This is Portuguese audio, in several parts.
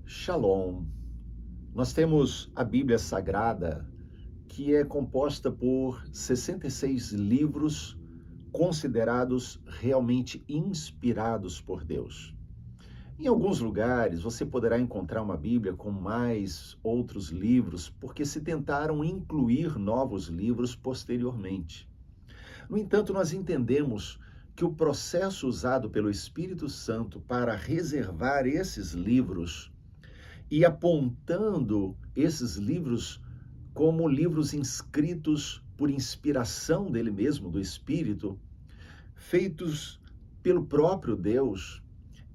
Shalom. Nós temos a Bíblia Sagrada, que é composta por 66 livros considerados realmente inspirados por Deus. Em alguns lugares você poderá encontrar uma Bíblia com mais outros livros, porque se tentaram incluir novos livros posteriormente. No entanto, nós entendemos que o processo usado pelo Espírito Santo para reservar esses livros e apontando esses livros como livros inscritos por inspiração dele mesmo, do Espírito, feitos pelo próprio Deus,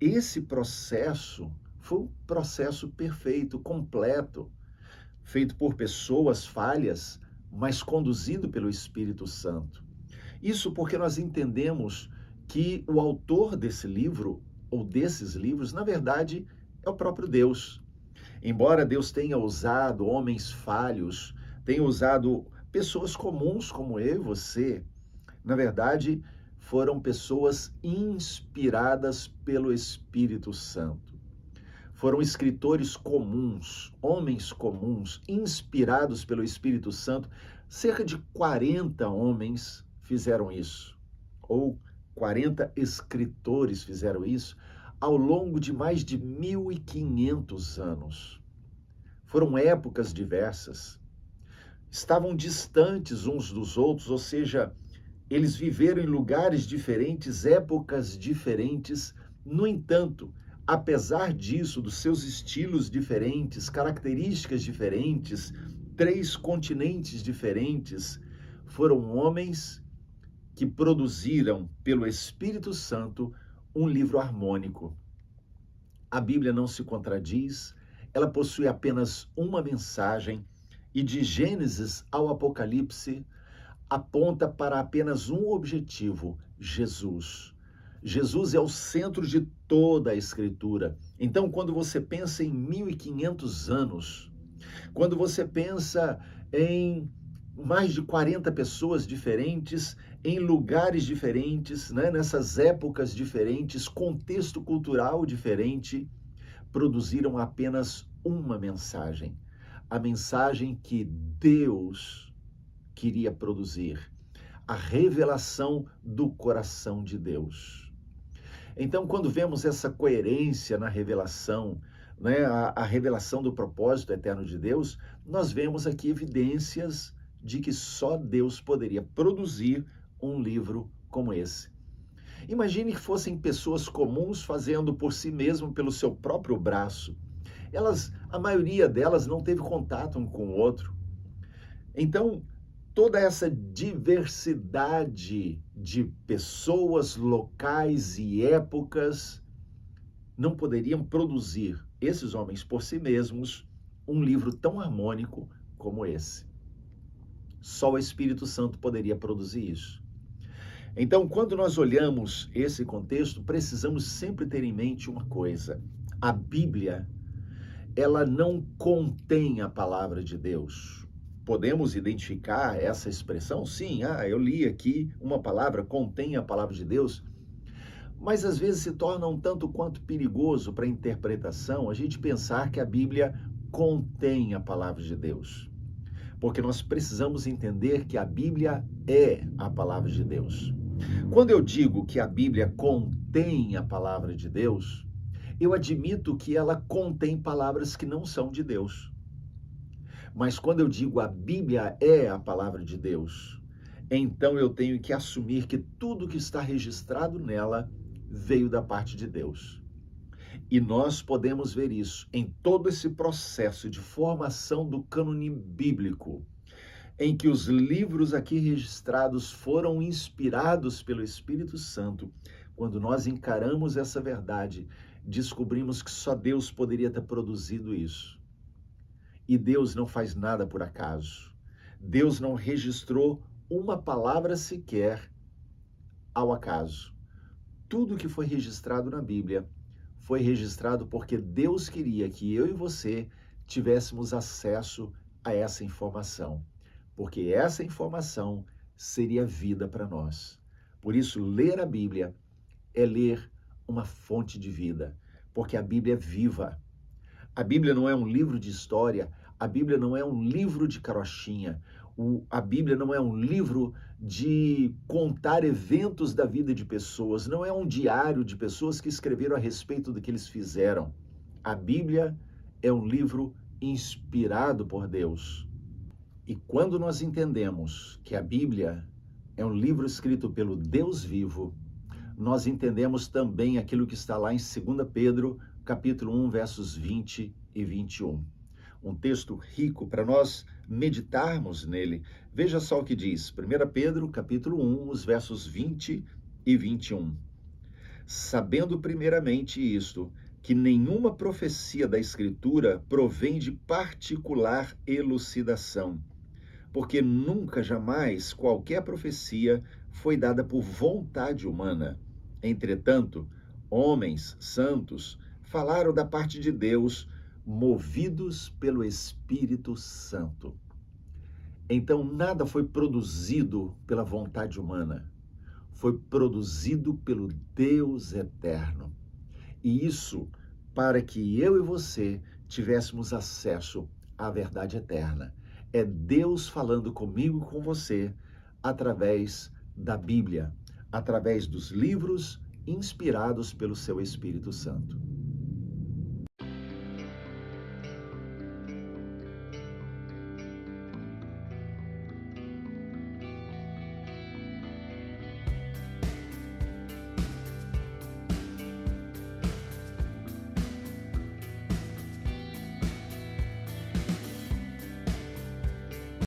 esse processo foi um processo perfeito, completo, feito por pessoas falhas, mas conduzido pelo Espírito Santo. Isso porque nós entendemos que o autor desse livro, ou desses livros, na verdade, é o próprio Deus. Embora Deus tenha usado homens falhos, tenha usado pessoas comuns como eu e você, na verdade, foram pessoas inspiradas pelo Espírito Santo. Foram escritores comuns, homens comuns, inspirados pelo Espírito Santo. Cerca de 40 homens fizeram isso, ou 40 escritores fizeram isso, ao longo de mais de 1.500 anos. Foram épocas diversas, estavam distantes uns dos outros, ou seja, eles viveram em lugares diferentes, épocas diferentes. No entanto, apesar disso, dos seus estilos diferentes, características diferentes, 3 continentes diferentes, foram homens que produziram pelo Espírito Santo um livro harmônico. A Bíblia não se contradiz, ela possui apenas uma mensagem e de Gênesis ao Apocalipse aponta para apenas um objetivo: Jesus. Jesus é o centro de toda a Escritura. Então, quando você pensa em 1.500 anos, quando você pensa em mais de 40 pessoas diferentes, em lugares diferentes, né, nessas épocas diferentes, contexto cultural diferente, produziram apenas uma mensagem. A mensagem que Deus queria produzir, a revelação do coração de Deus. Então, quando vemos essa coerência na revelação, né, a revelação do propósito eterno de Deus, nós vemos aqui evidências de que só Deus poderia produzir um livro como esse. Imagine que fossem pessoas comuns fazendo por si mesmo, pelo seu próprio braço. A maioria delas não teve contato um com o outro. Então, toda essa diversidade de pessoas, locais e épocas não poderiam produzir, esses homens por si mesmos, um livro tão harmônico como esse. Só o Espírito Santo poderia produzir isso. Então, quando nós olhamos esse contexto, precisamos sempre ter em mente uma coisa: a Bíblia, ela não contém a palavra de Deus. Podemos identificar essa expressão? Sim, eu li aqui uma palavra, contém a palavra de Deus, mas às vezes se torna um tanto quanto perigoso para a interpretação a gente pensar que a Bíblia contém a palavra de Deus, porque nós precisamos entender que a Bíblia é a palavra de Deus. Quando eu digo que a Bíblia contém a palavra de Deus, eu admito que ela contém palavras que não são de Deus. Mas quando eu digo a Bíblia é a palavra de Deus, então eu tenho que assumir que tudo que está registrado nela veio da parte de Deus. E nós podemos ver isso em todo esse processo de formação do cânone bíblico, em que os livros aqui registrados foram inspirados pelo Espírito Santo. Quando nós encaramos essa verdade, descobrimos que só Deus poderia ter produzido isso. E Deus não faz nada por acaso. Deus não registrou uma palavra sequer ao acaso. Tudo que foi registrado na Bíblia foi registrado porque Deus queria que eu e você tivéssemos acesso a essa informação, porque essa informação seria vida para nós. Por isso, ler a Bíblia é ler uma fonte de vida, porque a Bíblia é viva. A Bíblia não é um livro de história, a Bíblia não é um livro de carochinha, a Bíblia não é um livro de contar eventos da vida de pessoas, não é um diário de pessoas que escreveram a respeito do que eles fizeram. A Bíblia é um livro inspirado por Deus. E quando nós entendemos que a Bíblia é um livro escrito pelo Deus vivo, nós entendemos também aquilo que está lá em 2 Pedro, capítulo 1, versos 20 e 21. Um texto rico para nós meditarmos nele. Veja só o que diz, 1 Pedro, capítulo 1, os versos 20 e 21. Sabendo primeiramente isto, que nenhuma profecia da Escritura provém de particular elucidação, porque nunca, jamais, qualquer profecia foi dada por vontade humana. Entretanto, homens santos falaram da parte de Deus, movidos pelo Espírito Santo. Então, nada foi produzido pela vontade humana, foi produzido pelo Deus eterno. E isso para que eu e você tivéssemos acesso à verdade eterna. É Deus falando comigo e com você através da Bíblia, através dos livros inspirados pelo seu Espírito Santo.